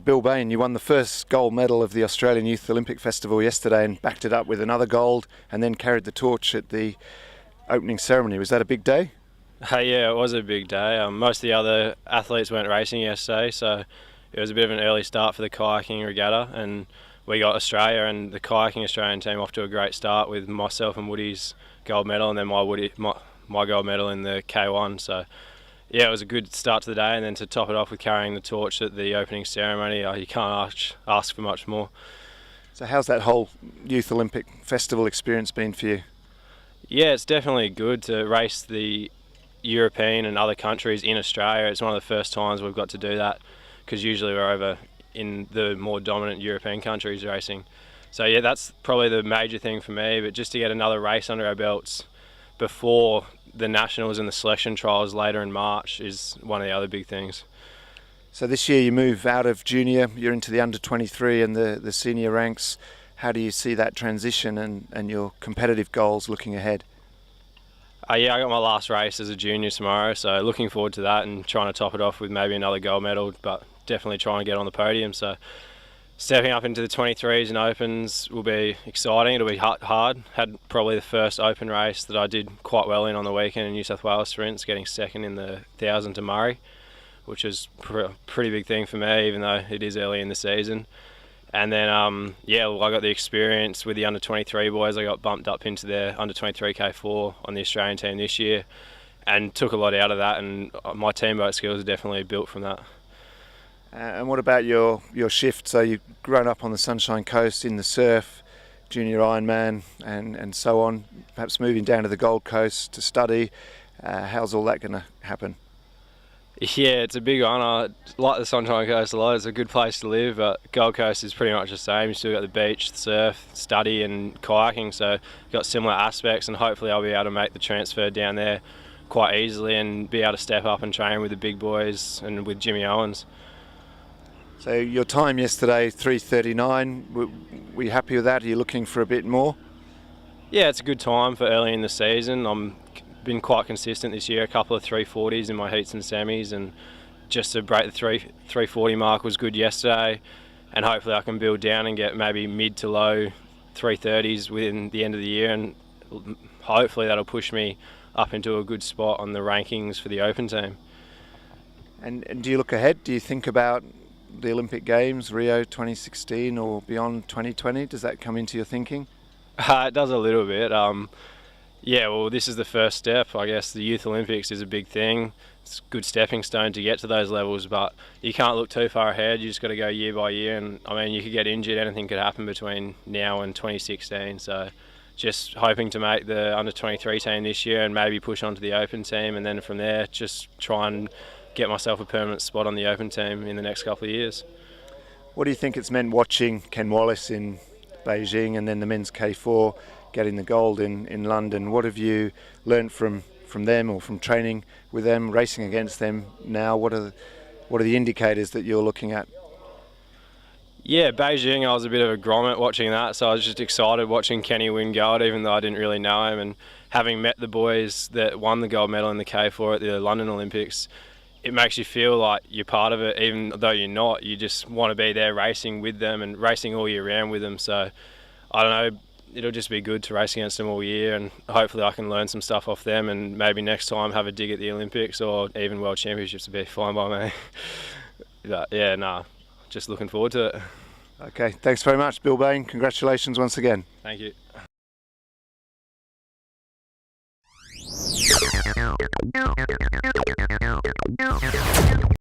Bill Bain, you won the first gold medal of the Australian Youth Olympic Festival yesterday and backed it up with another gold and then carried the torch at the opening ceremony. Was that a big day? Yeah, it was a big day. Most of the other athletes weren't racing yesterday, so it was a bit of an early start for the kayaking regatta, and we got Australia and the kayaking Australian team off to a great start with myself and Woody's gold medal and then my gold medal in the K1. So yeah, it was a good start to the day, and then to top it off with carrying the torch at the opening ceremony, you can't ask for much more. So how's that whole Youth Olympic Festival experience been for you? Yeah, it's definitely good to race the European and other countries in Australia. It's one of the first times we've got to do that, because usually we're over in the more dominant European countries racing. So yeah, that's probably the major thing for me, but just to get another race under our belts before the nationals and the selection trials later in March is one of the other big things. So this year you move out of junior, you're into the under 23 and the senior ranks. How do you see that transition and your competitive goals looking ahead? Yeah, I got my last race as a junior tomorrow, so looking forward to that and trying to top it off with maybe another gold medal, but definitely trying to get on the podium. So stepping up into the 23s and opens will be exciting. It'll be hard. Had probably the first open race that I did quite well in on the weekend in New South Wales sprints, getting second in the 1,000 to Murray, which is a pretty big thing for me, even though it is early in the season. And then, I got the experience with the under 23 boys. I got bumped up into their under 23 K4 on the Australian team this year and took a lot out of that, and my teamboat skills are definitely built from that. And what about your shift? So you've grown up on the Sunshine Coast in the surf, junior Ironman and so on, perhaps moving down to the Gold Coast to study. How's all that going to happen? Yeah, it's a big honour. I like the Sunshine Coast a lot. It's a good place to live, but Gold Coast is pretty much the same. You still got the beach, the surf, study and kayaking, so you've got similar aspects, and hopefully I'll be able to make the transfer down there quite easily and be able to step up and train with the big boys and with Jimmy Owens. So your time yesterday, 3:39, were you happy with that? Are you looking for a bit more? Yeah, it's a good time for early in the season. I'm been quite consistent this year, a couple of 340s in my heats and semis, and just to break the 340 mark was good yesterday, and hopefully I can build down and get maybe mid to low 330s within the end of the year, and hopefully that'll push me up into a good spot on the rankings for the Open team. And do you look ahead? Do you think about the Olympic Games, Rio 2016 or beyond 2020? Does that come into your thinking? It does a little bit. Yeah, well, this is the first step. I guess the Youth Olympics is a big thing. It's a good stepping stone to get to those levels, but you can't look too far ahead. You just got to go year by year, and I mean, you could get injured. Anything could happen between now and 2016. So just hoping to make the under 23 team this year and maybe push on to the Open team, and then from there just try and get myself a permanent spot on the Open team in the next couple of years. What do you think it's meant watching Ken Wallace in Beijing and then the men's K4 getting the gold in London? What have you learned from them or from training with them, racing against them now? What are the indicators that you're looking at? Yeah, Beijing, I was a bit of a grommet watching that, so I was just excited watching Kenny win gold, even though I didn't really know him. And having met the boys that won the gold medal in the K4 at the London Olympics, it makes you feel like you're part of it, even though you're not. You just want to be there racing with them and racing all year round with them. So I don't know, it'll just be good to race against them all year, and hopefully I can learn some stuff off them, and maybe next time have a dig at the Olympics or even World Championships would be fine by me. But yeah, just looking forward to it. Okay, thanks very much, Bill Bain. Congratulations once again. Thank you.